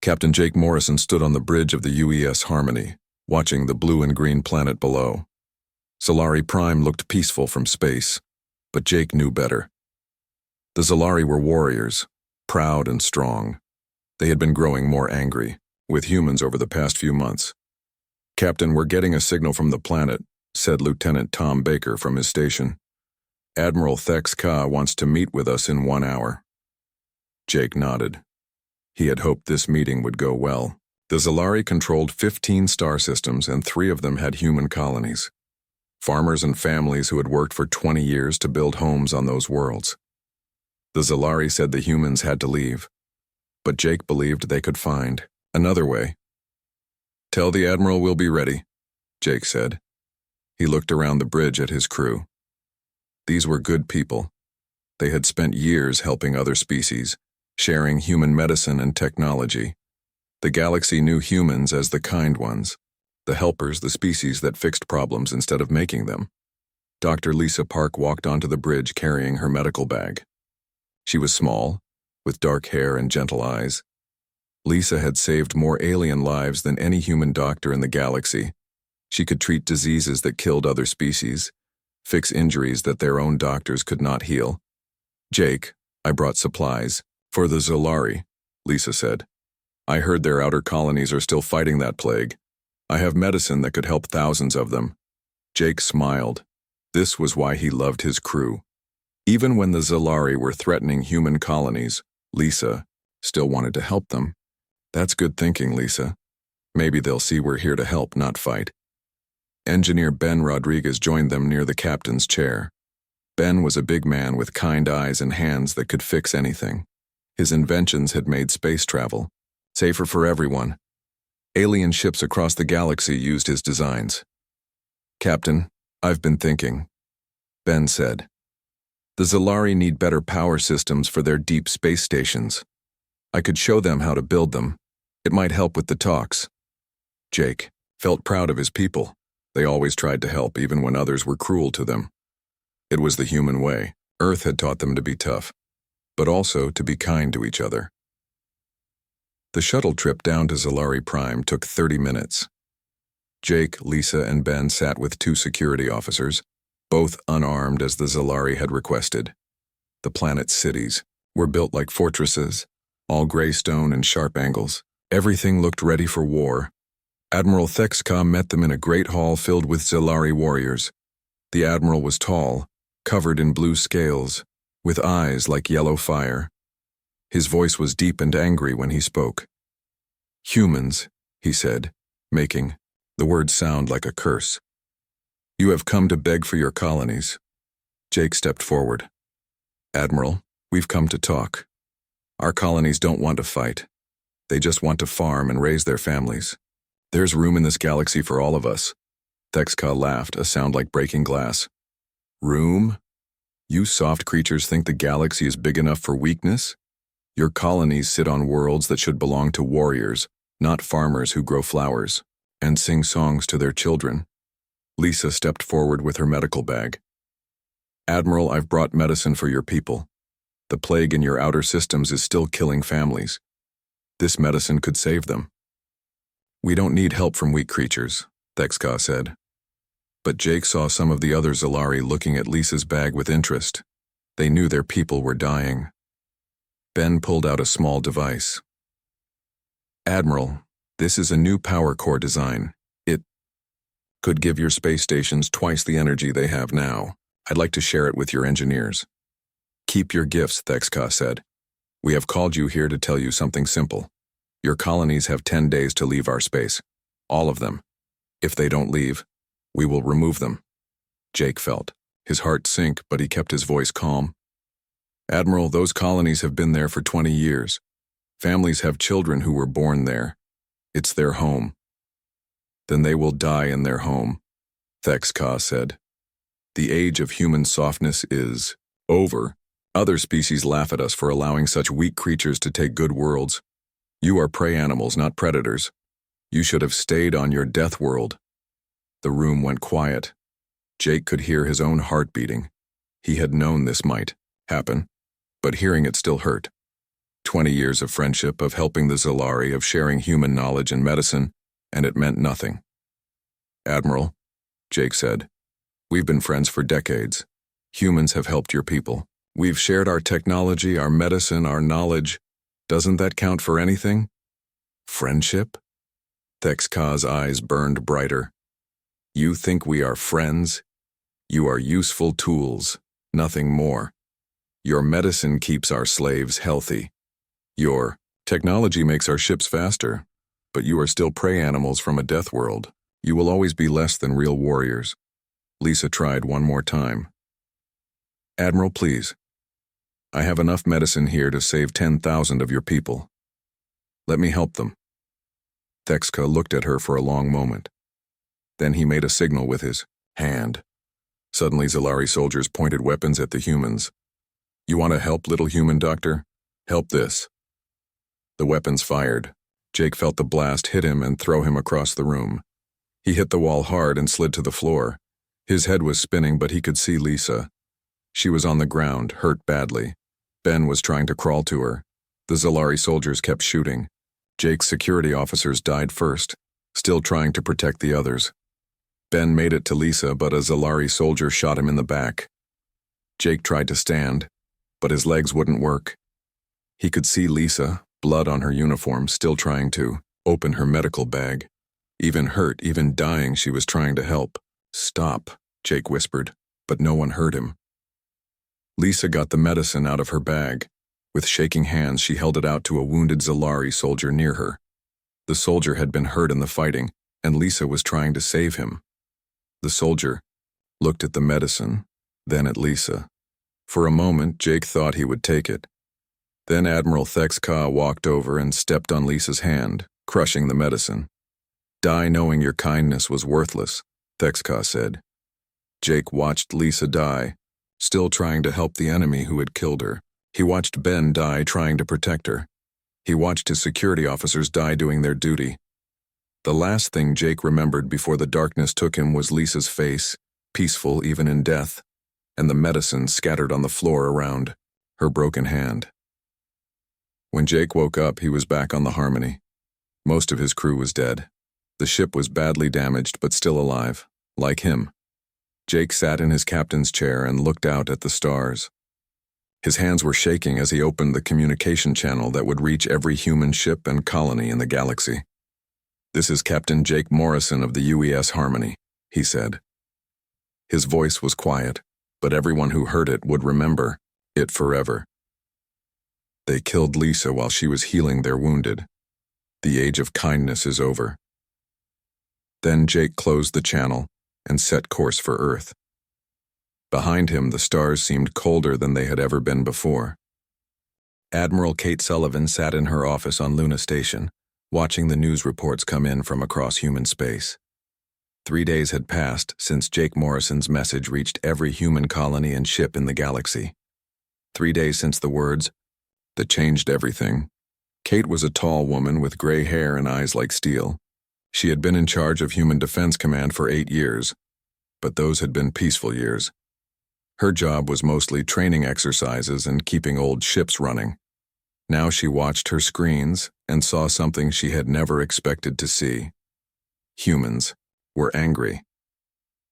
Captain Jake Morrison stood on the bridge of the UES Harmony, watching the blue and green planet below. Zelari Prime looked peaceful from space, but Jake knew better. The Zelari were warriors, proud and strong. They had been growing more angry, with humans over the past few months. "Captain, we're getting a signal from the planet," said Lieutenant Tom Baker from his station. "Admiral Thex Ka wants to meet with us in 1 hour." Jake nodded. He had hoped this meeting would go well. The Zelari controlled 15 star systems, and 3 of them had human colonies. Farmers and families who had worked for 20 years to build homes on those worlds. The Zelari said the humans had to leave, but Jake believed they could find another way. "Tell the Admiral we'll be ready," Jake said. He looked around the bridge at his crew. These were good people. They had spent years helping other species, sharing human medicine and technology. The galaxy knew humans as the kind ones, the helpers, the species that fixed problems instead of making them. Dr. Lisa Park walked onto the bridge carrying her medical bag. She was small, with dark hair and gentle eyes. Lisa had saved more alien lives than any human doctor in the galaxy. She could treat diseases that killed other species, fix injuries that their own doctors could not heal. "Jake, I brought supplies for the Zelari," Lisa said. "I heard their outer colonies are still fighting that plague. I have medicine that could help thousands of them." Jake smiled. This was why he loved his crew. Even when the Zelari were threatening human colonies, Lisa still wanted to help them. "That's good thinking, Lisa. Maybe they'll see we're here to help, not fight." Engineer Ben Rodriguez joined them near the captain's chair. Ben was a big man with kind eyes and hands that could fix anything. His inventions had made space travel safer for everyone. Alien ships across the galaxy used his designs. "Captain, I've been thinking," Ben said. "The Zelari need better power systems for their deep space stations. I could show them how to build them. It might help with the talks." Jake felt proud of his people. They always tried to help, even when others were cruel to them. It was the human way. Earth had taught them to be tough, but also to be kind to each other. The shuttle trip down to Zelari Prime took 30 minutes. Jake, Lisa, and Ben sat with 2 security officers, both unarmed as the Zelari had requested. The planet's cities were built like fortresses, all gray stone and sharp angles. Everything looked ready for war. Admiral Thex Ka met them in a great hall filled with Zelari warriors. The admiral was tall, covered in blue scales, with eyes like yellow fire. His voice was deep and angry when he spoke. "Humans," he said, making the word sound like a curse. "You have come to beg for your colonies." Jake stepped forward. "Admiral, we've come to talk. Our colonies don't want to fight. They just want to farm and raise their families. There's room in this galaxy for all of us." Thex Ka laughed, a sound like breaking glass. "Room? You soft creatures think the galaxy is big enough for weakness? Your colonies sit on worlds that should belong to warriors, not farmers who grow flowers and sing songs to their children." Lisa stepped forward with her medical bag. "Admiral, I've brought medicine for your people. The plague in your outer systems is still killing families. This medicine could save them." "We don't need help from weak creatures," Thex Ka said. But Jake saw some of the other Zelari looking at Lisa's bag with interest. They knew their people were dying. Ben pulled out a small device. "Admiral, this is a new power core design. It could give your space stations twice the energy they have now. I'd like to share it with your engineers." "Keep your gifts," Thex Ka said. "We have called you here to tell you something simple. Your colonies have 10 days to leave our space. All of them. If they don't leave, we will remove them." Jake felt his heart sink, but he kept his voice calm. "Admiral, those colonies have been there for 20 years. Families have children who were born there. It's their home." "Then they will die in their home," Thex Ka said. "The age of human softness is over. Other species laugh at us for allowing such weak creatures to take good worlds. You are prey animals, not predators. You should have stayed on your death world." The room went quiet. Jake could hear his own heart beating. He had known this might happen, but hearing it still hurt. 20 years of friendship, of helping the Zelari, of sharing human knowledge and medicine, and it meant nothing. "Admiral," Jake said, "we've been friends for decades. Humans have helped your people. We've shared our technology, our medicine, our knowledge. Doesn't that count for anything?" "Friendship?" Thexka's eyes burned brighter. "You think we are friends? You are useful tools, nothing more. Your medicine keeps our slaves healthy. Your technology makes our ships faster, but you are still prey animals from a death world. You will always be less than real warriors." Lisa tried one more time. "Admiral, please. I have enough medicine here to save 10,000 of your people. Let me help them." Thexka looked at her for a long moment. Then he made a signal with his hand. Suddenly Zelari soldiers pointed weapons at the humans. "You want to help, little human doctor? Help this." The weapons fired. Jake felt the blast hit him and throw him across the room. He hit the wall hard and slid to the floor. His head was spinning, but he could see Lisa. She was on the ground, hurt badly. Ben was trying to crawl to her. The Zelari soldiers kept shooting. Jake's security officers died first, still trying to protect the others. Ben made it to Lisa, but a Zelari soldier shot him in the back. Jake tried to stand, but his legs wouldn't work. He could see Lisa, blood on her uniform, still trying to open her medical bag. Even hurt, even dying, she was trying to help. "Stop," Jake whispered, but no one heard him. Lisa got the medicine out of her bag. With shaking hands, she held it out to a wounded Zelari soldier near her. The soldier had been hurt in the fighting, and Lisa was trying to save him. The soldier looked at the medicine, then at Lisa. For a moment, Jake thought he would take it. Then Admiral Thexka walked over and stepped on Lisa's hand, crushing the medicine. "Die knowing your kindness was worthless," Thexka said. Jake watched Lisa die, still trying to help the enemy who had killed her. He watched Ben die trying to protect her. He watched his security officers die doing their duty. The last thing Jake remembered before the darkness took him was Lisa's face, peaceful even in death, and the medicine scattered on the floor around her broken hand. When Jake woke up, he was back on the Harmony. Most of his crew was dead. The ship was badly damaged but still alive, like him. Jake sat in his captain's chair and looked out at the stars. His hands were shaking as he opened the communication channel that would reach every human ship and colony in the galaxy. "This is Captain Jake Morrison of the UES Harmony," he said. His voice was quiet, but everyone who heard it would remember it forever. "They killed Lisa while she was healing their wounded. The age of kindness is over." Then Jake closed the channel and set course for Earth. Behind him, the stars seemed colder than they had ever been before. Admiral Kate Sullivan sat in her office on Luna Station, watching the news reports come in from across human space. 3 days had passed since Jake Morrison's message reached every human colony and ship in the galaxy. 3 days since the words that changed everything. Kate was a tall woman with gray hair and eyes like steel. She had been in charge of Human Defense Command for 8 years, but those had been peaceful years. Her job was mostly training exercises and keeping old ships running. Now she watched her screens and saw something she had never expected to see. Humans were angry.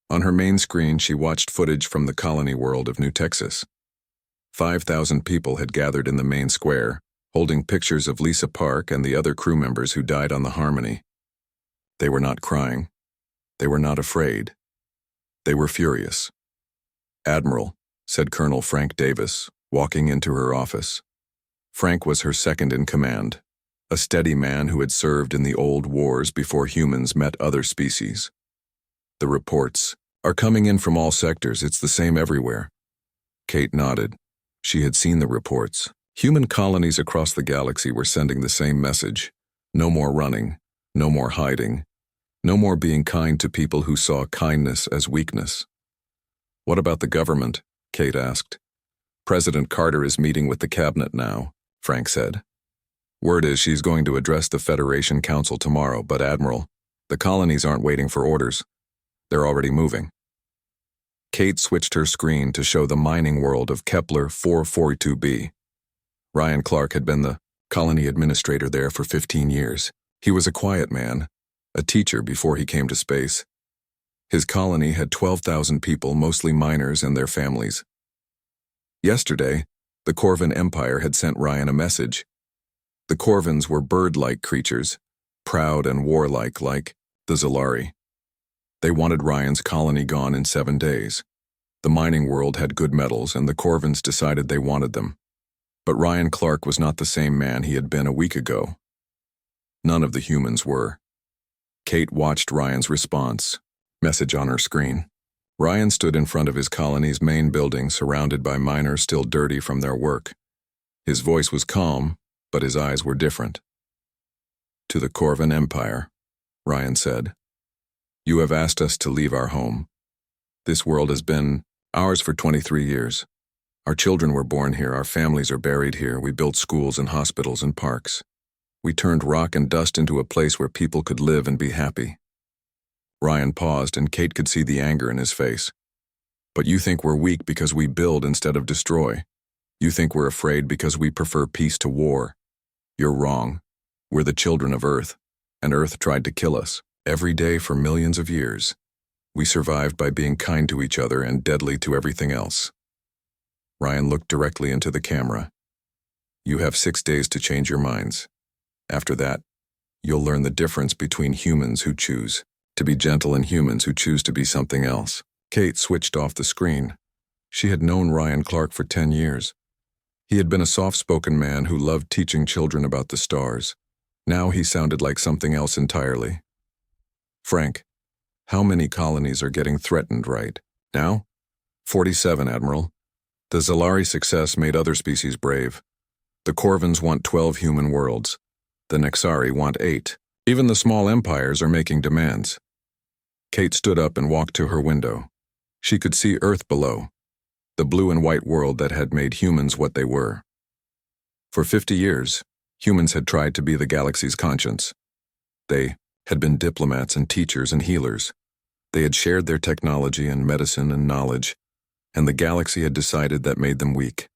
On her main screen, she watched footage from the colony world of New Texas. 5,000 people had gathered in the main square, holding pictures of Lisa Park and the other crew members who died on the Harmony. They were not crying. They were not afraid. They were furious. "Admiral," said Colonel Frank Davis, walking into her office. Frank was her second in command, a steady man who had served in the old wars before humans met other species. "The reports are coming in from all sectors. It's the same everywhere." Kate nodded. She had seen the reports. Human colonies across the galaxy were sending the same message. No more running, no more hiding, no more being kind to people who saw kindness as weakness. "What about the government?" Kate asked. "President Carter is meeting with the cabinet now," Frank said. "Word is she's going to address the Federation Council tomorrow, but Admiral, the colonies aren't waiting for orders. They're already moving." Kate switched her screen to show the mining world of Kepler 442b. Ryan Clark had been the colony administrator there for 15 years. He was a quiet man, a teacher before he came to space. His colony had 12,000 people, mostly miners and their families. Yesterday, the Corvan Empire had sent Ryan a message. The Corvans were bird-like creatures, proud and warlike like the Zelari. They wanted Ryan's colony gone in 7 days. The mining world had good metals, and the Corvans decided they wanted them. But Ryan Clark was not the same man he had been a week ago. None of the humans were. Kate watched Ryan's response. Message on her screen. Ryan stood in front of his colony's main building, surrounded by miners still dirty from their work. His voice was calm, but his eyes were different. To the Corvan Empire, Ryan said. You have asked us to leave our home. This world has been ours for 23 years. Our children were born here, our families are buried here, we built schools and hospitals and parks. We turned rock and dust into a place where people could live and be happy. Ryan paused, and Kate could see the anger in his face. But you think we're weak because we build instead of destroy. You think we're afraid because we prefer peace to war. You're wrong. We're the children of Earth, and Earth tried to kill us. Every day for millions of years. We survived by being kind to each other and deadly to everything else. Ryan looked directly into the camera. You have 6 days to change your minds. After that, you'll learn the difference between humans who choose to be gentle and humans who choose to be something else. Kate switched off the screen. She had known Ryan Clark for 10 years. He had been a soft-spoken man who loved teaching children about the stars. Now he sounded like something else entirely. Frank, how many colonies are getting threatened right now? 47, Admiral. The Zelari success made other species brave. The Corvans want 12 human worlds. The Nexari want 8. Even the small empires are making demands. Kate stood up and walked to her window. She could see Earth below, the blue and white world that had made humans what they were. For 50 years, humans had tried to be the galaxy's conscience. They had been diplomats and teachers and healers. They had shared their technology and medicine and knowledge, and the galaxy had decided that made them weak.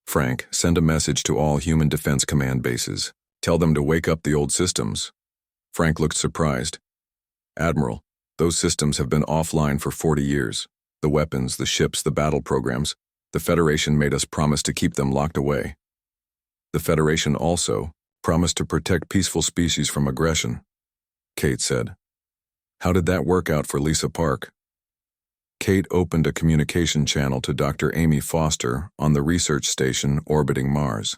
Frank, send a message to all Human Defense Command bases. Tell them to wake up the old systems. Frank looked surprised. Admiral, those systems have been offline for 40 years. The weapons, the ships, the battle programs. The Federation made us promise to keep them locked away. The Federation also promised to protect peaceful species from aggression. Kate said. How did that work out for Lisa Park? Kate opened a communication channel to Dr. Amy Foster on the research station orbiting Mars.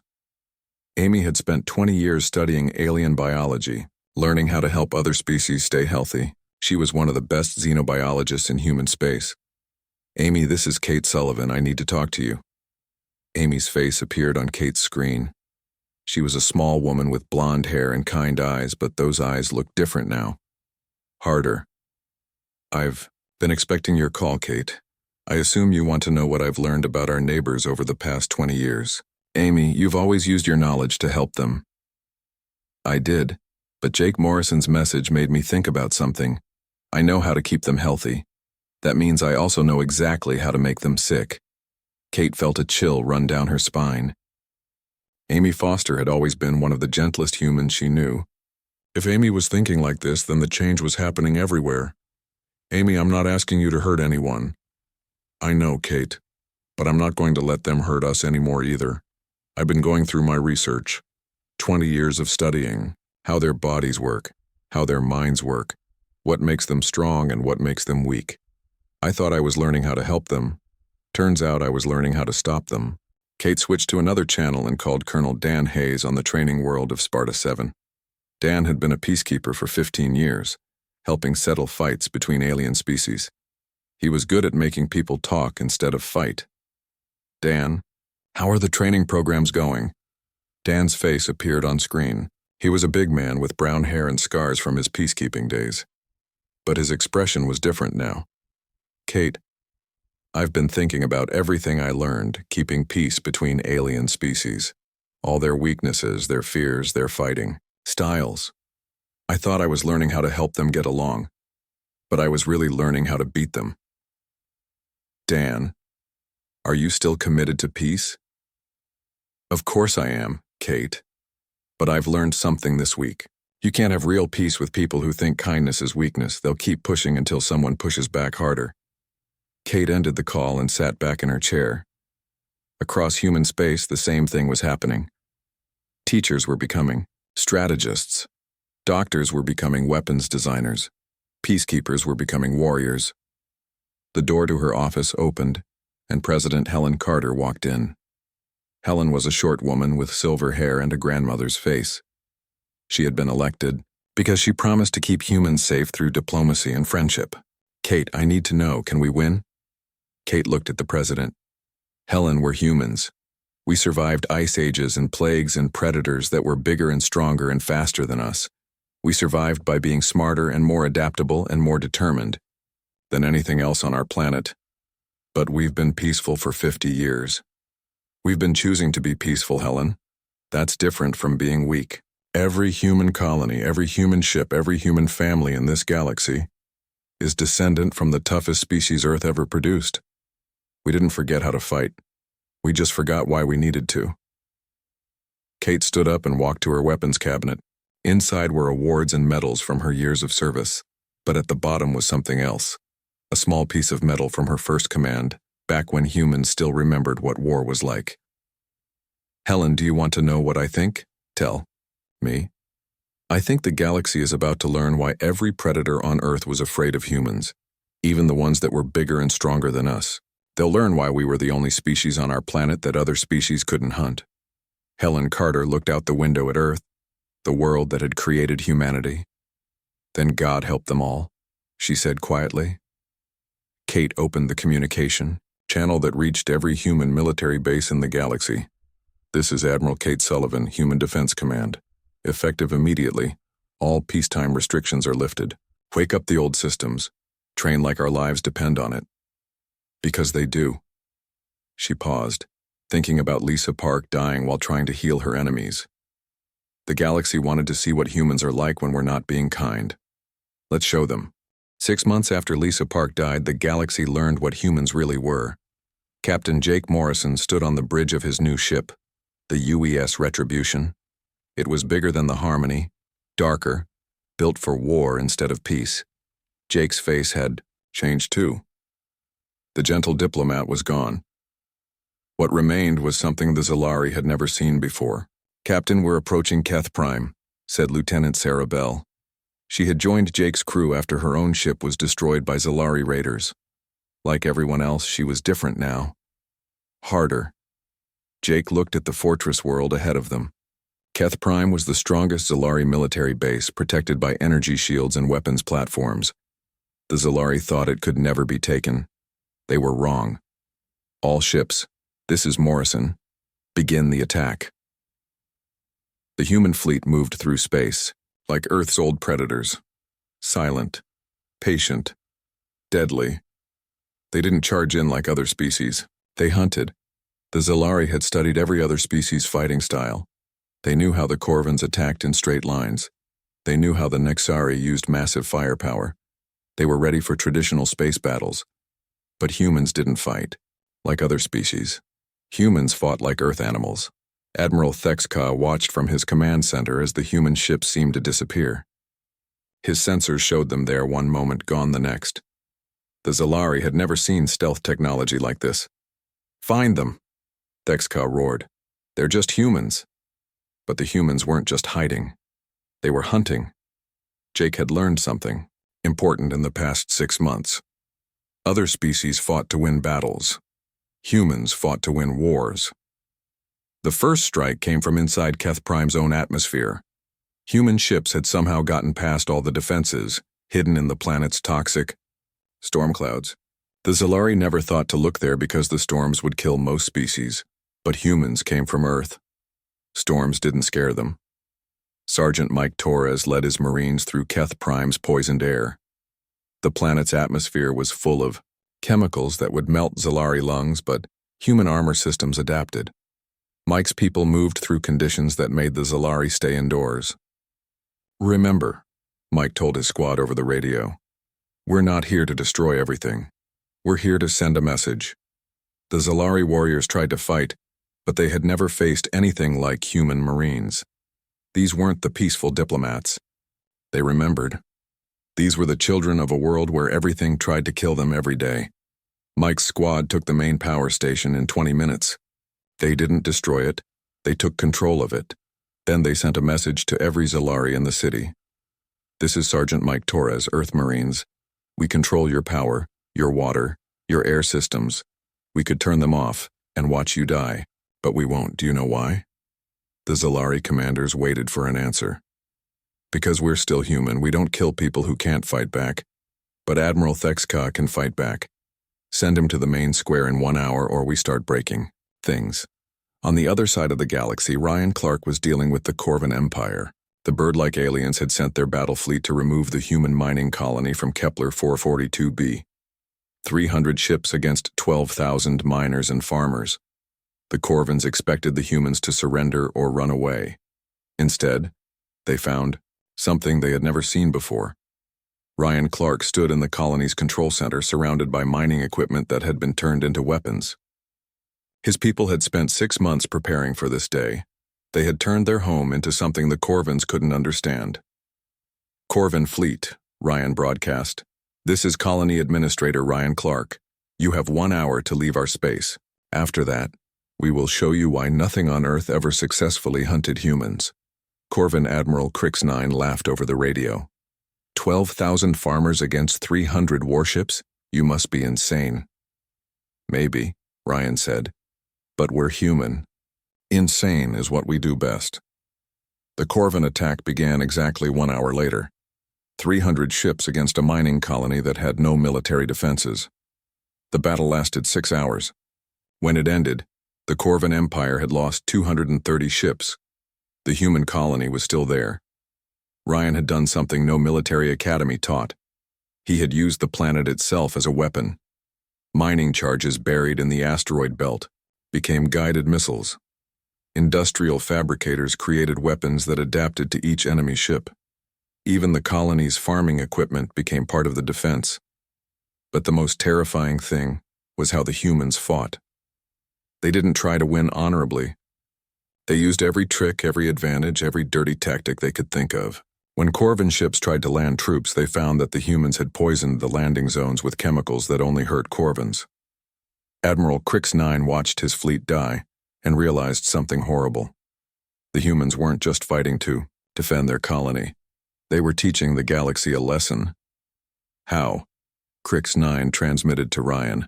Amy had spent 20 years studying alien biology, learning how to help other species stay healthy. She was one of the best xenobiologists in human space. Amy, this is Kate Sullivan. I need to talk to you. Amy's face appeared on Kate's screen. She was a small woman with blonde hair and kind eyes, but those eyes looked different now. Harder. I've been expecting your call, Kate. I assume you want to know what I've learned about our neighbors over the past 20 years. Amy, you've always used your knowledge to help them. I did, but Jake Morrison's message made me think about something. I know how to keep them healthy. That means I also know exactly how to make them sick. Kate felt a chill run down her spine. Amy Foster had always been one of the gentlest humans she knew. If Amy was thinking like this, then the change was happening everywhere. Amy, I'm not asking you to hurt anyone. I know, Kate, but I'm not going to let them hurt us anymore either. I've been going through my research. 20 years of studying how their bodies work, how their minds work, what makes them strong and what makes them weak. I thought I was learning how to help them. Turns out I was learning how to stop them. Kate switched to another channel and called Colonel Dan Hayes on the training world of Sparta 7. Dan had been a peacekeeper for 15 years, helping settle fights between alien species. He was good at making people talk instead of fight. Dan, how are the training programs going? Dan's face appeared on screen. He was a big man with brown hair and scars from his peacekeeping days. But his expression was different now. Kate, I've been thinking about everything I learned, keeping peace between alien species. All their weaknesses, their fears, their fighting styles. I thought I was learning how to help them get along, but I was really learning how to beat them. Dan, are you still committed to peace? Of course I am, Kate. But I've learned something this week. You can't have real peace with people who think kindness is weakness. They'll keep pushing until someone pushes back harder. Kate ended the call and sat back in her chair. Across human space, the same thing was happening. Teachers were becoming strategists. Doctors were becoming weapons designers. Peacekeepers were becoming warriors. The door to her office opened, and President Helen Carter walked in. Helen was a short woman with silver hair and a grandmother's face. She had been elected because she promised to keep humans safe through diplomacy and friendship. Kate, I need to know, can we win? Kate looked at the president. Helen, we're humans. We survived ice ages and plagues and predators that were bigger and stronger and faster than us. We survived by being smarter and more adaptable and more determined than anything else on our planet. But we've been peaceful for 50 years. We've been choosing to be peaceful, Helen. That's different from being weak. Every human colony, every human ship, every human family in this galaxy is descendant from the toughest species Earth ever produced. We didn't forget how to fight. We just forgot why we needed to. Kate stood up and walked to her weapons cabinet. Inside were awards and medals from her years of service, but at the bottom was something else. A small piece of metal from her first command, back when humans still remembered what war was like. Helen, do you want to know what I think? Tell me. I think the galaxy is about to learn why every predator on Earth was afraid of humans, even the ones that were bigger and stronger than us. They'll learn why we were the only species on our planet that other species couldn't hunt. Helen Carter looked out the window at Earth, the world that had created humanity. Then God helped them all, she said quietly. Kate opened the communication channel that reached every human military base in the galaxy. This is Admiral Kate Sullivan, Human Defense Command. Effective immediately, all peacetime restrictions are lifted. Wake up the old systems. Train like our lives depend on it. Because they do. She paused, thinking about Lisa Park dying while trying to heal her enemies. The galaxy wanted to see what humans are like when we're not being kind. Let's show them. 6 months after Lisa Park died, the galaxy learned what humans really were. Captain Jake Morrison stood on the bridge of his new ship, the UES Retribution. It was bigger than the Harmony, darker, built for war instead of peace. Jake's face had changed too. The gentle diplomat was gone. What remained was something the Zelari had never seen before. Captain, we're approaching Keth Prime, said Lieutenant Sarah Bell. She had joined Jake's crew after her own ship was destroyed by Zelari raiders. Like everyone else, she was different now. Harder. Jake looked at the fortress world ahead of them. Keth Prime was the strongest Zelari military base, protected by energy shields and weapons platforms. The Zelari thought it could never be taken. They were wrong. All ships, this is Morrison. Begin the attack. The human fleet moved through space, like Earth's old predators. Silent, patient, deadly. They didn't charge in like other species. They hunted. The Zelari had studied every other species' fighting style. They knew how the Corvins attacked in straight lines. They knew how the Nexari used massive firepower. They were ready for traditional space battles. But humans didn't fight, like other species. Humans fought like Earth animals. Admiral Thexka watched from his command center as the human ships seemed to disappear. His sensors showed them there one moment, gone the next. The Zelari had never seen stealth technology like this. Find them, Thexka roared. They're just humans. But the humans weren't just hiding. They were hunting. Jake had learned something important in the past 6 months. Other species fought to win battles. Humans fought to win wars. The first strike came from inside Keth Prime's own atmosphere. Human ships had somehow gotten past all the defenses, hidden in the planet's toxic storm clouds. The Zelari never thought to look there because the storms would kill most species, but humans came from Earth. Storms didn't scare them. Sergeant Mike Torres led his Marines through Keth Prime's poisoned air. The planet's atmosphere was full of chemicals that would melt Zelari lungs, but human armor systems adapted. Mike's people moved through conditions that made the Zelari stay indoors. Remember, Mike told his squad over the radio, we're not here to destroy everything. We're here to send a message. The Zelari warriors tried to fight, But they had never faced anything like human Marines. These weren't the peaceful diplomats. They remembered. These were the children of a world where everything tried to kill them every day. Mike's squad took the main power station in 20 minutes. They didn't destroy it. They took control of it. Then they sent a message to every Zelari in the city. This is Sergeant Mike Torres, Earth Marines. We control your power, your water, your air systems. We could turn them off and watch you die, but we won't. Do you know why? The Zelari commanders waited for an answer. Because we're still human, we don't kill people who can't fight back. But Admiral Thexka can fight back. Send him to the main square in 1 hour or we start breaking things. On the other side of the galaxy, Ryan Clark was dealing with the Corvin Empire. The bird-like aliens had sent their battle fleet to remove the human mining colony from Kepler 442b. 300 ships against 12,000 miners and farmers. The Corvins expected the humans to surrender or run away. Instead, they found something they had never seen before. Ryan Clark stood in the colony's control center surrounded by mining equipment that had been turned into weapons. His people had spent 6 months preparing for this day. They had turned their home into something the Corvins couldn't understand. Corvin Fleet, Ryan broadcast. This is Colony Administrator Ryan Clark. You have 1 hour to leave our space. After that, we will show you why nothing on Earth ever successfully hunted humans. Corvin Admiral Crix-9 laughed over the radio. 12,000 farmers against 300 warships? You must be insane. Maybe, Ryan said. But we're human. Insane is what we do best. The Corvin attack began exactly 1 hour later. 300 ships against a mining colony that had no military defenses. The battle lasted 6 hours. When it ended, the Corvin Empire had lost 230 ships. The human colony was still there. Ryan had done something no military academy taught. He had used the planet itself as a weapon. Mining charges buried in the asteroid belt became guided missiles. Industrial fabricators created weapons that adapted to each enemy ship. Even the colony's farming equipment became part of the defense. But the most terrifying thing was how the humans fought. They didn't try to win honorably. They used every trick, every advantage, every dirty tactic they could think of. When Corvin ships tried to land troops, they found that the humans had poisoned the landing zones with chemicals that only hurt Corvins. Admiral Crix-9 watched his fleet die and realized something horrible. The humans weren't just fighting to defend their colony. They were teaching the galaxy a lesson. How? Crix-9 transmitted to Ryan.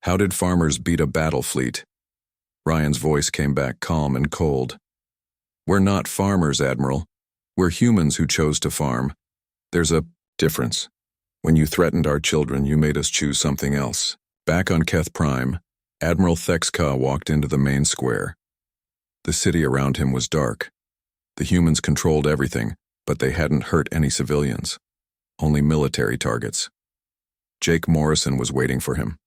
How did farmers beat a battle fleet? Ryan's voice came back calm and cold. We're not farmers, Admiral. We're humans who chose to farm. There's a difference. When you threatened our children, you made us choose something else. Back on Keth Prime, Admiral Thexka walked into the main square. The city around him was dark. The humans controlled everything, but they hadn't hurt any civilians. Only military targets. Jake Morrison was waiting for him.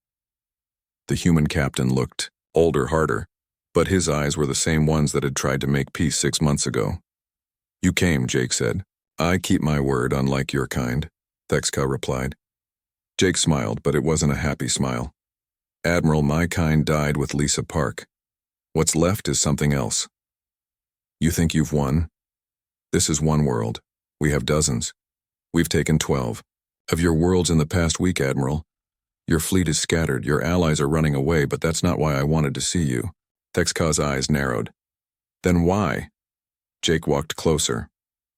The human captain looked older, harder, but his eyes were the same ones that had tried to make peace 6 months ago. You came, Jake said. I keep my word, unlike your kind, Thexka replied. Jake smiled, but it wasn't a happy smile. Admiral, my kind died with Lisa Park. What's left is something else. You think you've won? This is one world. We have dozens. We've taken 12. Of your worlds in the past week, Admiral. Your fleet is scattered, your allies are running away, but that's not why I wanted to see you. Thexka's eyes narrowed. Then why? Jake walked closer.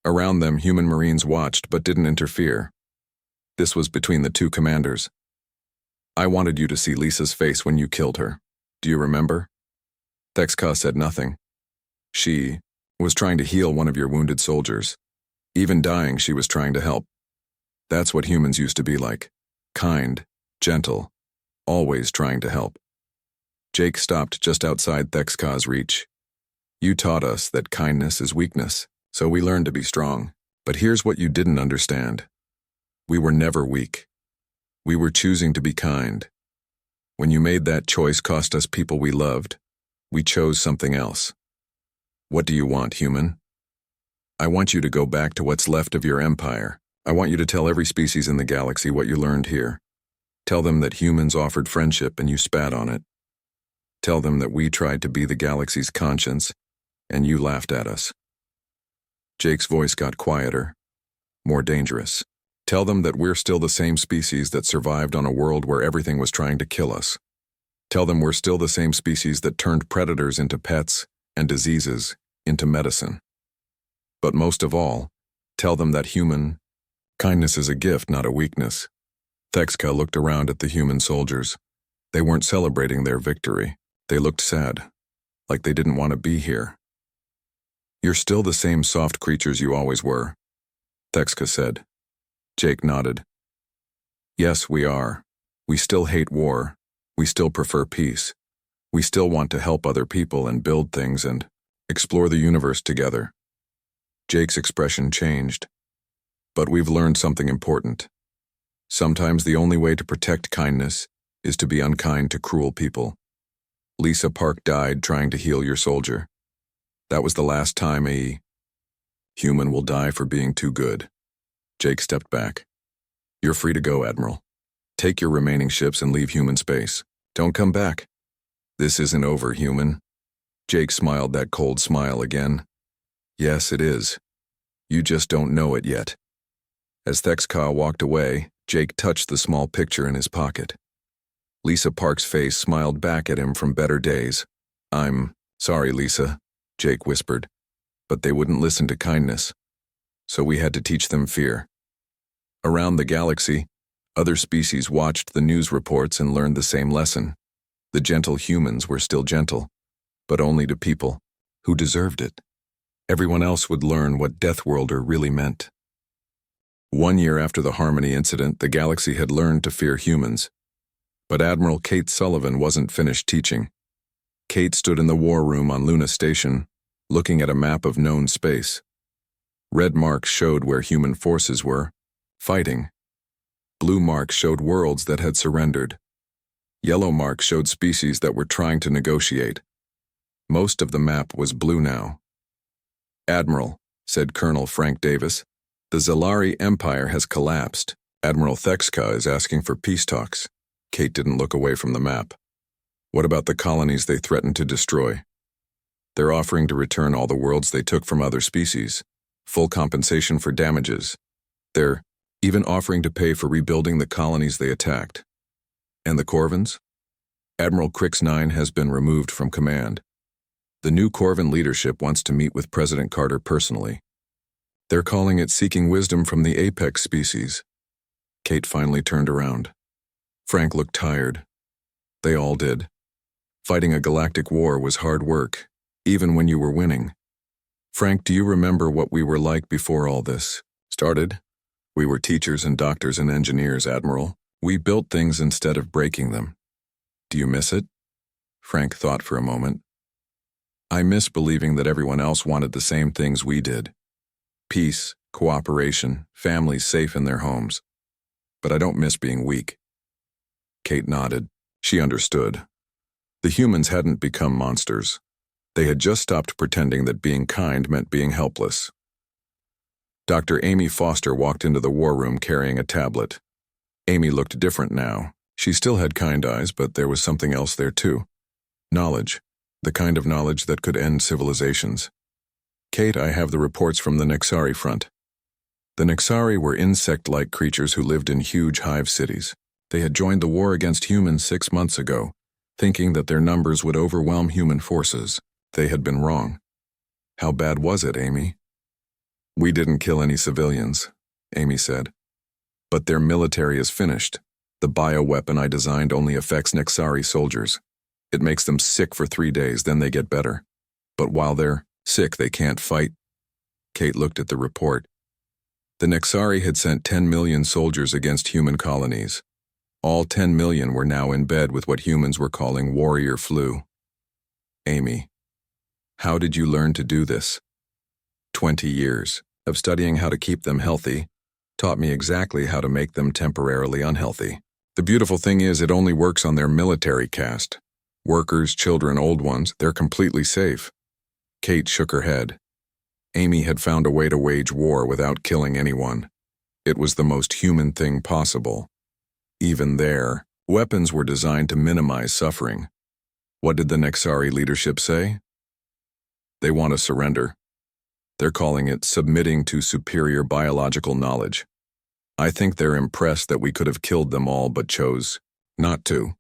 Around them, human Marines watched but didn't interfere. This was between the two commanders. I wanted you to see Lisa's face when you killed her. Do you remember? Thexka said nothing. She was trying to heal one of your wounded soldiers. Even dying, she was trying to help. That's what humans used to be like. Kind, gentle, always trying to help. Jake stopped just outside Thexka's reach. You taught us that kindness is weakness, so we learned to be strong. But here's what you didn't understand. We were never weak. We were choosing to be kind. When you made that choice cost us people we loved, we chose something else. What do you want, human? I want you to go back to what's left of your empire. I want you to tell every species in the galaxy what you learned here. Tell them that humans offered friendship and you spat on it. Tell them that we tried to be the galaxy's conscience, and you laughed at us. Jake's voice got quieter, more dangerous. Tell them that we're still the same species that survived on a world where everything was trying to kill us. Tell them we're still the same species that turned predators into pets and diseases into medicine. But most of all, tell them that human kindness is a gift, not a weakness. Thexka looked around at the human soldiers. They weren't celebrating their victory. They looked sad, like they didn't want to be here. You're still the same soft creatures you always were, Thexka said. Jake nodded. Yes, we are. We still hate war. We still prefer peace. We still want to help other people and build things and explore the universe together. Jake's expression changed. But we've learned something important. Sometimes the only way to protect kindness is to be unkind to cruel people. Lisa Park died trying to heal your soldier. That was the last time a human will die for being too good. Jake stepped back. You're free to go, Admiral. Take your remaining ships and leave human space. Don't come back. This isn't over, human. Jake smiled that cold smile again. Yes, it is. You just don't know it yet. As Thexka walked away, Jake touched the small picture in his pocket. Lisa Park's face smiled back at him from better days. I'm sorry, Lisa, Jake whispered. But they wouldn't listen to kindness. So we had to teach them fear. Around the galaxy, other species watched the news reports and learned the same lesson. The gentle humans were still gentle, but only to people who deserved it. Everyone else would learn what Deathworlder really meant. 1 year after the Harmony incident, the galaxy had learned to fear humans. But Admiral Kate Sullivan wasn't finished teaching. Kate stood in the war room on Luna Station, looking at a map of known space. Red marks showed where human forces were, fighting. Blue marks showed worlds that had surrendered. Yellow marks showed species that were trying to negotiate. Most of the map was blue now. Admiral, said Colonel Frank Davis, the Zelari Empire has collapsed. Admiral Thexka is asking for peace talks. Kate didn't look away from the map. What about the colonies they threatened to destroy? They're offering to return all the worlds they took from other species, full compensation for damages. They're even offering to pay for rebuilding the colonies they attacked. And the Corvins? Admiral Crix-9 has been removed from command. The new Corvin leadership wants to meet with President Carter personally. They're calling it seeking wisdom from the apex species. Kate finally turned around. Frank looked tired. They all did. Fighting a galactic war was hard work, even when you were winning. Frank, do you remember what we were like before all this started? We were teachers and doctors and engineers, Admiral. We built things instead of breaking them. Do you miss it? Frank thought for a moment. I miss believing that everyone else wanted the same things we did. Peace, cooperation, families safe in their homes. But I don't miss being weak. Kate nodded. She understood. The humans hadn't become monsters. They had just stopped pretending that being kind meant being helpless. Dr. Amy Foster walked into the war room carrying a tablet. Amy looked different now. She still had kind eyes, but there was something else there too. Knowledge. The kind of knowledge that could end civilizations. Kate, I have the reports from the Nexari front. The Nexari were insect-like creatures who lived in huge hive cities. They had joined the war against humans 6 months ago, thinking that their numbers would overwhelm human forces. They had been wrong. How bad was it, Amy? We didn't kill any civilians, Amy said. But their military is finished. The bioweapon I designed only affects Nexari soldiers. It makes them sick for 3 days, then they get better. But while they're sick, they can't fight. Kate looked at the report. The Nexari had sent 10 million soldiers against human colonies. All 10 million were now in bed with what humans were calling warrior flu. Amy, how did you learn to do this? 20 years of studying how to keep them healthy taught me exactly how to make them temporarily unhealthy. The beautiful thing is it only works on their military caste. Workers, children, old ones, they're completely safe. Kate shook her head. Amy had found a way to wage war without killing anyone. It was the most human thing possible. Even there, weapons were designed to minimize suffering. What did the Nexari leadership say? They want to surrender. They're calling it submitting to superior biological knowledge. I think they're impressed that we could have killed them all but chose not to.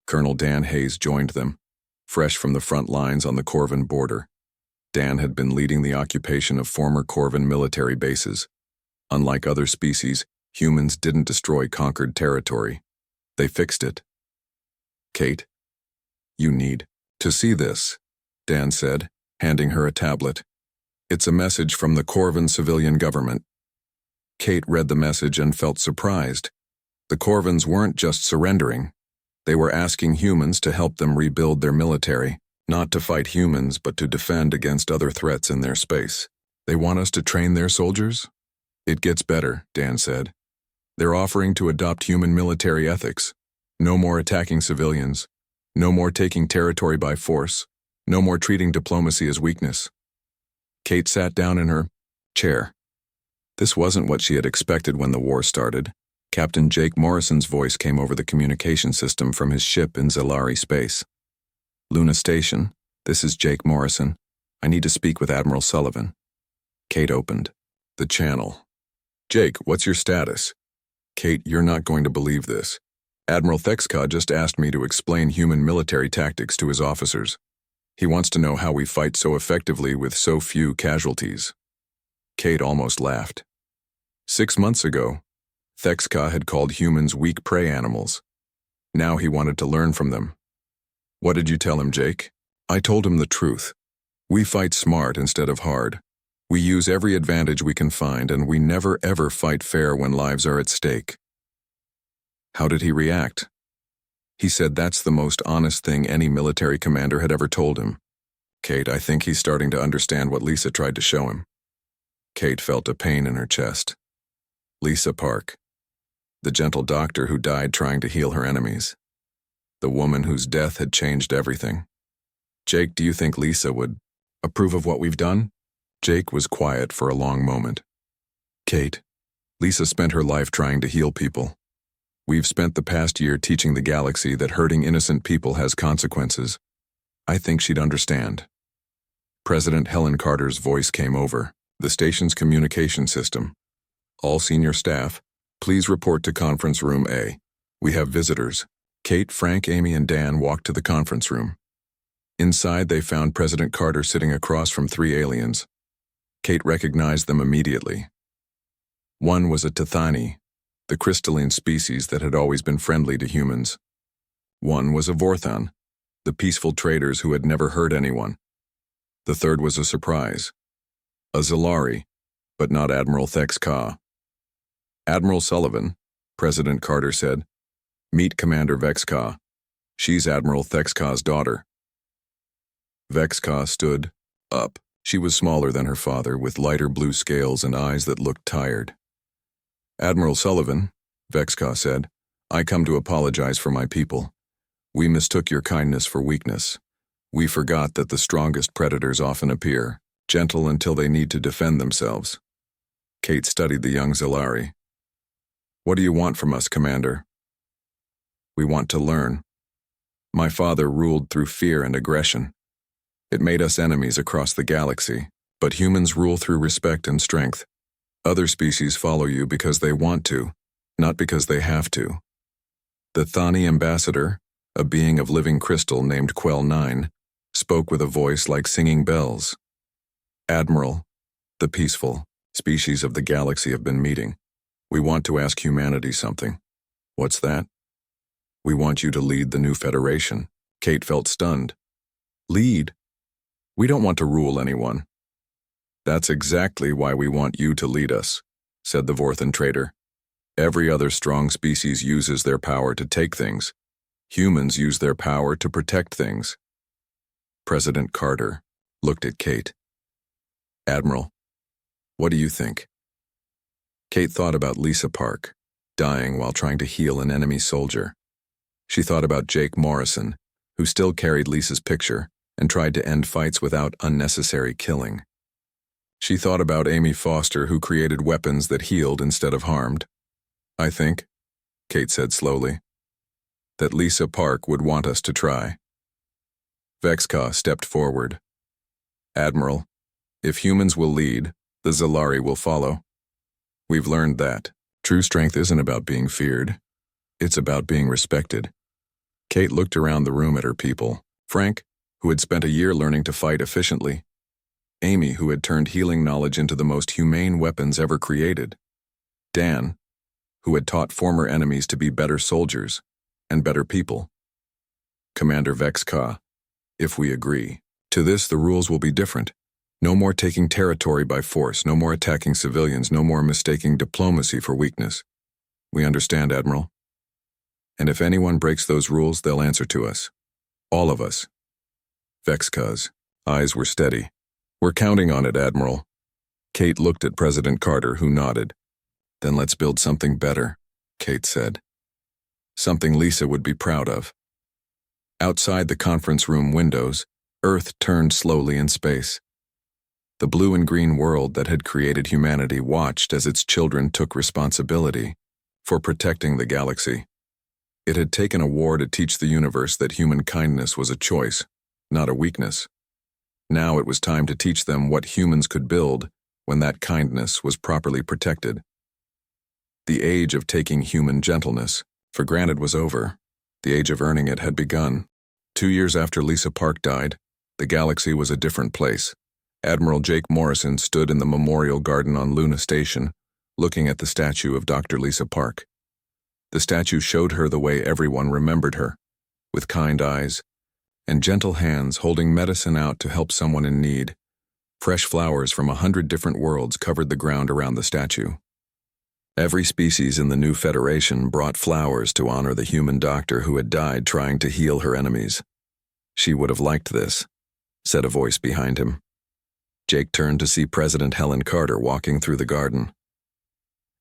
Colonel Dan Hayes joined them, fresh from the front lines on the Corvin border. Dan had been leading the occupation of former Corvin military bases. Unlike other species, humans didn't destroy conquered territory. They fixed it. Kate, you need to see this, Dan said, handing her a tablet. It's a message from the Corvin civilian government. Kate read the message and felt surprised. The Corvins weren't just surrendering. They were asking humans to help them rebuild their military, not to fight humans but to defend against other threats in their space. They want us to train their soldiers? It gets better, Dan said. They're offering to adopt human military ethics. No more attacking civilians. No more taking territory by force. No more treating diplomacy as weakness. Kate sat down in her chair. This wasn't what she had expected when the war started. Captain Jake Morrison's voice came over the communication system from his ship in Zelari space. Luna Station, this is Jake Morrison. I need to speak with Admiral Sullivan. Kate opened the channel. Jake, what's your status? Kate, you're not going to believe this. Admiral Thexka just asked me to explain human military tactics to his officers. He wants to know how we fight so effectively with so few casualties. Kate almost laughed. 6 months ago, Thexka had called humans weak prey animals. Now he wanted to learn from them. What did you tell him, Jake? I told him the truth. We fight smart instead of hard. We use every advantage we can find, and we never ever fight fair when lives are at stake. How did he react? He said that's the most honest thing any military commander had ever told him. Kate, I think he's starting to understand what Lisa tried to show him. Kate felt a pain in her chest. Lisa Park, the gentle doctor who died trying to heal her enemies. The woman whose death had changed everything. Jake, do you think Lisa would approve of what we've done? Jake was quiet for a long moment. Kate, Lisa spent her life trying to heal people. We've spent the past year teaching the galaxy that hurting innocent people has consequences. I think she'd understand. President Helen Carter's voice came over the station's communication system. All senior staff, please report to conference room A. We have visitors. Kate, Frank, Amy, and Dan walked to the conference room. Inside, they found President Carter sitting across from 3 aliens. Kate recognized them immediately. One was a Tithani, the crystalline species that had always been friendly to humans. One was a Vorthon, the peaceful traders who had never hurt anyone. The third was a surprise. A Zelari, but not Admiral Thexka. Admiral Sullivan, President Carter said. Meet Commander Vexka. She's Admiral Thexka's daughter. Vexka stood up. She was smaller than her father, with lighter blue scales and eyes that looked tired. Admiral Sullivan, Vexka said, I come to apologize for my people. We mistook your kindness for weakness. We forgot that the strongest predators often appear, gentle until they need to defend themselves. Kate studied the young Zelari. What do you want from us, Commander? We want to learn. My father ruled through fear and aggression. It made us enemies across the galaxy, but humans rule through respect and strength. Other species follow you because they want to, not because they have to. The Thani ambassador, a being of living crystal named Quell 9, spoke with a voice like singing bells. Admiral, the peaceful species of the galaxy have been meeting. We want to ask humanity something. What's that? We want you to lead the new Federation. Kate felt stunned. Lead? We don't want to rule anyone. That's exactly why we want you to lead us, said the Vorthon trader. Every other strong species uses their power to take things. Humans use their power to protect things. President Carter looked at Kate. Admiral, what do you think? Kate thought about Lisa Park, dying while trying to heal an enemy soldier. She thought about Jake Morrison, who still carried Lisa's picture and tried to end fights without unnecessary killing. She thought about Amy Foster, who created weapons that healed instead of harmed. I think, Kate said slowly, that Lisa Park would want us to try. Vexka stepped forward. Admiral, if humans will lead, the Zelari will follow. We've learned that true strength isn't about being feared. It's about being respected. Kate looked around the room at her people. Frank, who had spent a year learning to fight efficiently. Amy, who had turned healing knowledge into the most humane weapons ever created. Dan, who had taught former enemies to be better soldiers and better people. Commander Vexka, if we agree to this, the rules will be different. No more taking territory by force, no more attacking civilians, no more mistaking diplomacy for weakness. We understand, Admiral. And if anyone breaks those rules, they'll answer to us. All of us. Vexka's eyes were steady. We're counting on it, Admiral. Kate looked at President Carter, who nodded. Then let's build something better, Kate said. Something Lisa would be proud of. Outside the conference room windows, Earth turned slowly in space. The blue and green world that had created humanity watched as its children took responsibility for protecting the galaxy. It had taken a war to teach the universe that human kindness was a choice, not a weakness. Now it was time to teach them what humans could build when that kindness was properly protected. The age of taking human gentleness for granted was over. The age of earning it had begun. 2 years after Lisa Park died, the galaxy was a different place. Admiral Jake Morrison stood in the memorial garden on Luna Station, looking at the statue of Dr. Lisa Park. The statue showed her the way everyone remembered her, with kind eyes and gentle hands holding medicine out to help someone in need. Fresh flowers from 100 different worlds covered the ground around the statue. Every species in the new Federation brought flowers to honor the human doctor who had died trying to heal her enemies. She would have liked this, said a voice behind him. Jake turned to see President Helen Carter walking through the garden.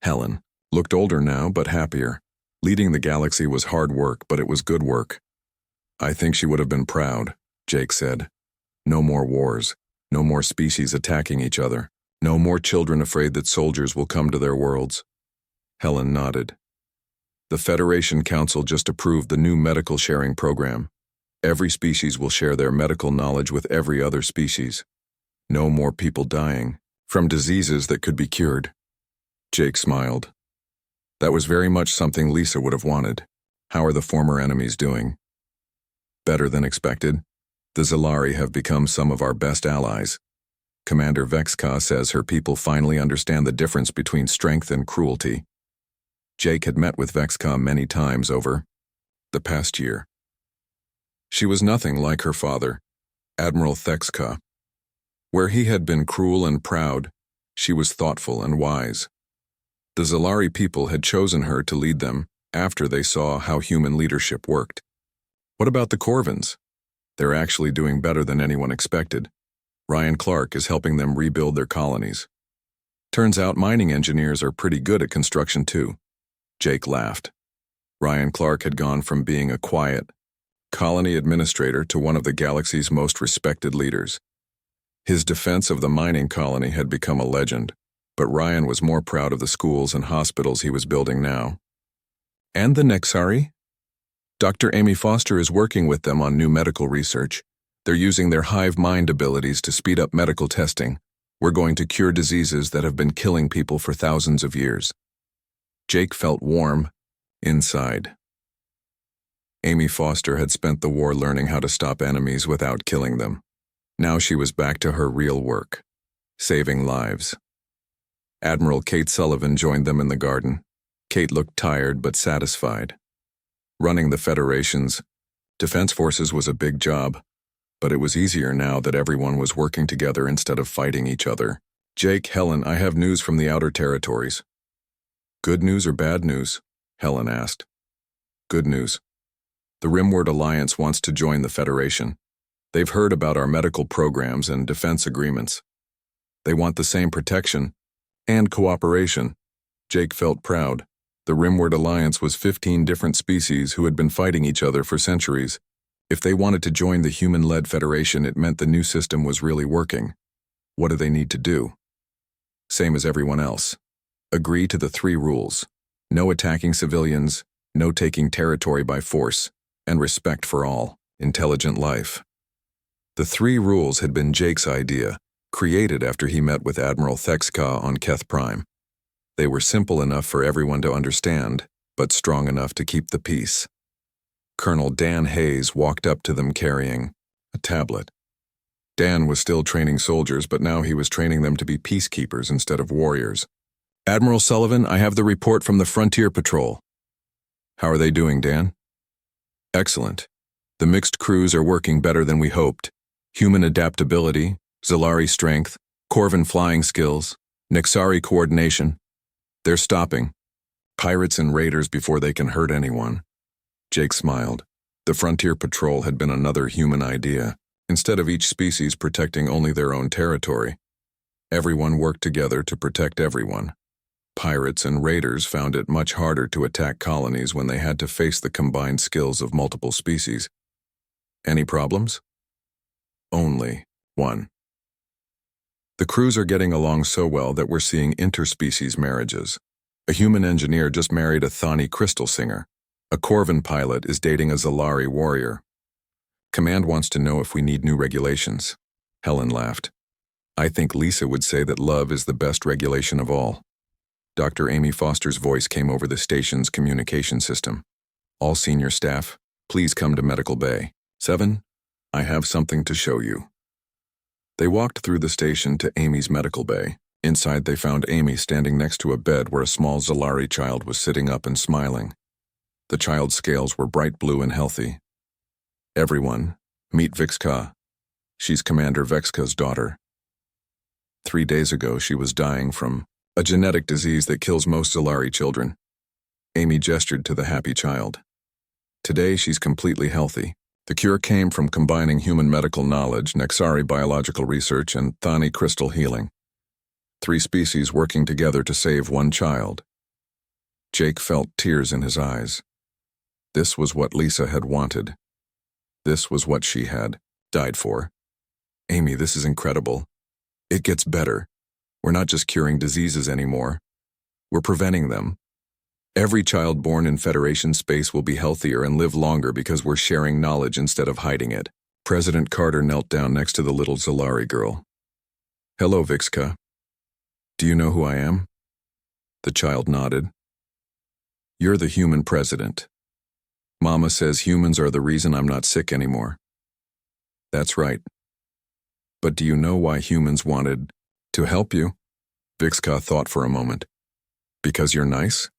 Helen looked older now, but happier. Leading the galaxy was hard work, but it was good work. I think she would have been proud, Jake said. No more wars, no more species attacking each other, no more children afraid that soldiers will come to their worlds. Helen nodded. The Federation Council just approved the new medical sharing program. Every species will share their medical knowledge with every other species. No more people dying from diseases that could be cured. Jake smiled. That was very much something Lisa would have wanted. How are the former enemies doing? Better than expected. The Zelari have become some of our best allies. Commander Vexka says her people finally understand the difference between strength and cruelty. Jake had met with Vexka many times over the past year. She was nothing like her father, Admiral Vexka. Where he had been cruel and proud, she was thoughtful and wise. The Zelari people had chosen her to lead them after they saw how human leadership worked. What about the Corvins? They're actually doing better than anyone expected. Ryan Clark is helping them rebuild their colonies. Turns out mining engineers are pretty good at construction too. Jake laughed. Ryan Clark had gone from being a quiet colony administrator to one of the galaxy's most respected leaders. His defense of the mining colony had become a legend, but Ryan was more proud of the schools and hospitals he was building now. And the Nexari? Dr. Amy Foster is working with them on new medical research. They're using their hive mind abilities to speed up medical testing. We're going to cure diseases that have been killing people for thousands of years. Jake felt warm inside. Amy Foster had spent the war learning how to stop enemies without killing them. Now she was back to her real work, saving lives. Admiral Kate Sullivan joined them in the garden. Kate looked tired but satisfied. Running the Federation's defense forces was a big job, but it was easier now that everyone was working together instead of fighting each other. Jake, Helen, I have news from the outer territories. Good news or bad news? Helen asked. Good news. The Rimward Alliance wants to join the Federation. They've heard about our medical programs and defense agreements. They want the same protection and cooperation. Jake felt proud. The Rimward Alliance was 15 different species who had been fighting each other for centuries. If they wanted to join the human-led Federation, it meant the new system was really working. What do they need to do? Same as everyone else. Agree to the 3 rules. No attacking civilians, no taking territory by force, and respect for all intelligent life. The 3 rules had been Jake's idea, created after he met with Admiral Thexka on Keth Prime. They were simple enough for everyone to understand, but strong enough to keep the peace. Colonel Dan Hayes walked up to them carrying a tablet. Dan was still training soldiers, but now he was training them to be peacekeepers instead of warriors. "Admiral Sullivan, I have the report from the Frontier Patrol." "How are they doing, Dan?" "Excellent. The mixed crews are working better than we hoped. Human adaptability, Zelari strength, Corvin flying skills, Nexari coordination. They're stopping pirates and raiders before they can hurt anyone." Jake smiled. The Frontier Patrol had been another human idea. Instead of each species protecting only their own territory, everyone worked together to protect everyone. Pirates and raiders found it much harder to attack colonies when they had to face the combined skills of multiple species. Any problems? Only one. The crews are getting along so well that we're seeing interspecies marriages. A human engineer just married a Thani crystal singer. A Corvin pilot is dating a Zelari warrior. Command wants to know if we need new regulations. Helen laughed. "I think Lisa would say that love is the best regulation of all." Dr. Amy Foster's voice came over the station's communication system. "All senior staff, please come to Medical Bay 7. I have something to show you." They walked through the station to Amy's medical bay. Inside they found Amy standing next to a bed where a small Zelari child was sitting up and smiling. The child's scales were bright blue and healthy. "Everyone, meet Vixka. She's Commander Vexka's daughter. 3 days ago she was dying from a genetic disease that kills most Zelari children." Amy gestured to the happy child. "Today she's completely healthy. The cure came from combining human medical knowledge, Nexari biological research, and Thani crystal healing. 3 species working together to save one child." Jake felt tears in his eyes. This was what Lisa had wanted. This was what she had died for. "Amy, this is incredible. It gets better. We're not just curing diseases anymore. We're preventing them. Every child born in Federation space will be healthier and live longer because we're sharing knowledge instead of hiding it." President Carter knelt down next to the little Zelari girl. "Hello, Vixka. Do you know who I am?" The child nodded. "You're the human president. Mama says humans are the reason I'm not sick anymore." "That's right. But do you know why humans wanted to help you?" Vixka thought for a moment. "Because you're nice?"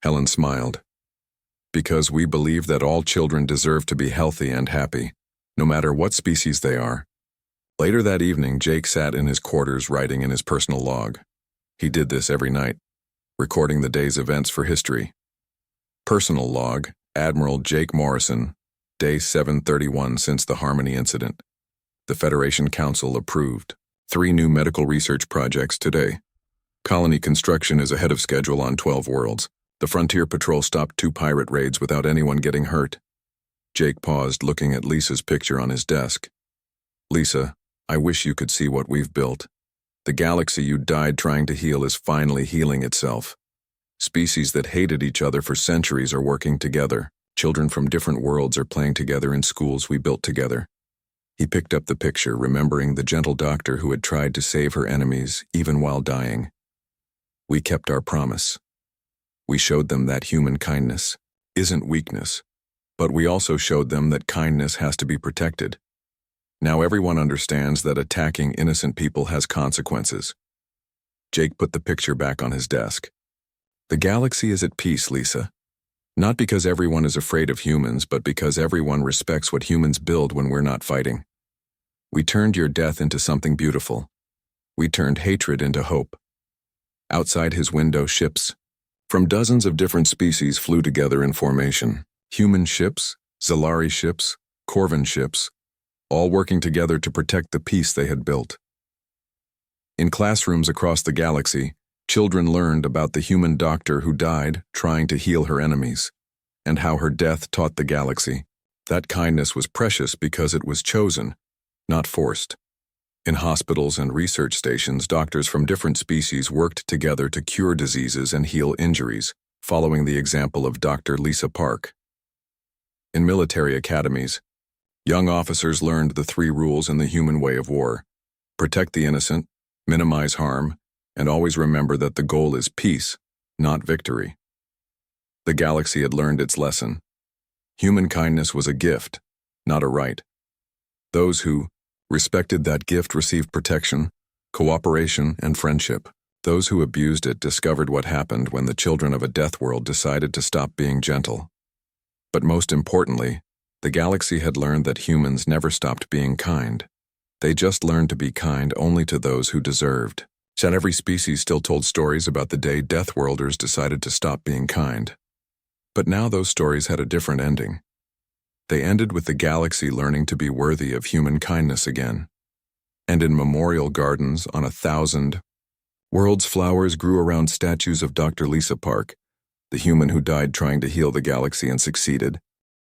Helen smiled. "Because we believe that all children deserve to be healthy and happy, no matter what species they are." Later that evening, Jake sat in his quarters writing in his personal log. He did this every night, recording the day's events for history. Personal log, Admiral Jake Morrison, day 731 since the Harmony incident. The Federation Council approved 3 new medical research projects today. Colony construction is ahead of schedule on 12 worlds. The Frontier Patrol stopped 2 pirate raids without anyone getting hurt. Jake paused, looking at Lisa's picture on his desk. "Lisa, I wish you could see what we've built. The galaxy you died trying to heal is finally healing itself. Species that hated each other for centuries are working together. Children from different worlds are playing together in schools we built together." He picked up the picture, remembering the gentle doctor who had tried to save her enemies, even while dying. "We kept our promise. We showed them that human kindness isn't weakness, but we also showed them that kindness has to be protected. Now everyone understands that attacking innocent people has consequences." Jake put the picture back on his desk. "The galaxy is at peace, Lisa. Not because everyone is afraid of humans, but because everyone respects what humans build when we're not fighting. We turned your death into something beautiful. We turned hatred into hope." Outside his window, ships from dozens of different species flew together in formation. Human ships, Zelari ships, Corvin ships, all working together to protect the peace they had built. In classrooms across the galaxy, children learned about the human doctor who died trying to heal her enemies, and how her death taught the galaxy that kindness was precious because it was chosen, not forced. In hospitals and research stations, doctors from different species worked together to cure diseases and heal injuries, following the example of Dr. Lisa Park. In military academies, Young officers learned the 3 rules in the human way of war: protect the innocent, minimize harm, and always remember that the goal is peace, not victory. The galaxy had learned its lesson. Human kindness was a gift, not a right. Those who respected that gift received protection, cooperation, and friendship. Those who abused it discovered what happened when the children of a death world decided to stop being gentle. But most importantly, the galaxy had learned that humans never stopped being kind. They just learned to be kind only to those who deserved. Yet every species still told stories about the day Deathworlders decided to stop being kind. But now those stories had a different ending. They ended with the galaxy learning to be worthy of human kindness again. And in memorial gardens on 1,000 worlds, flowers grew around statues of Dr. Lisa Park, the human who died trying to heal the galaxy and succeeded.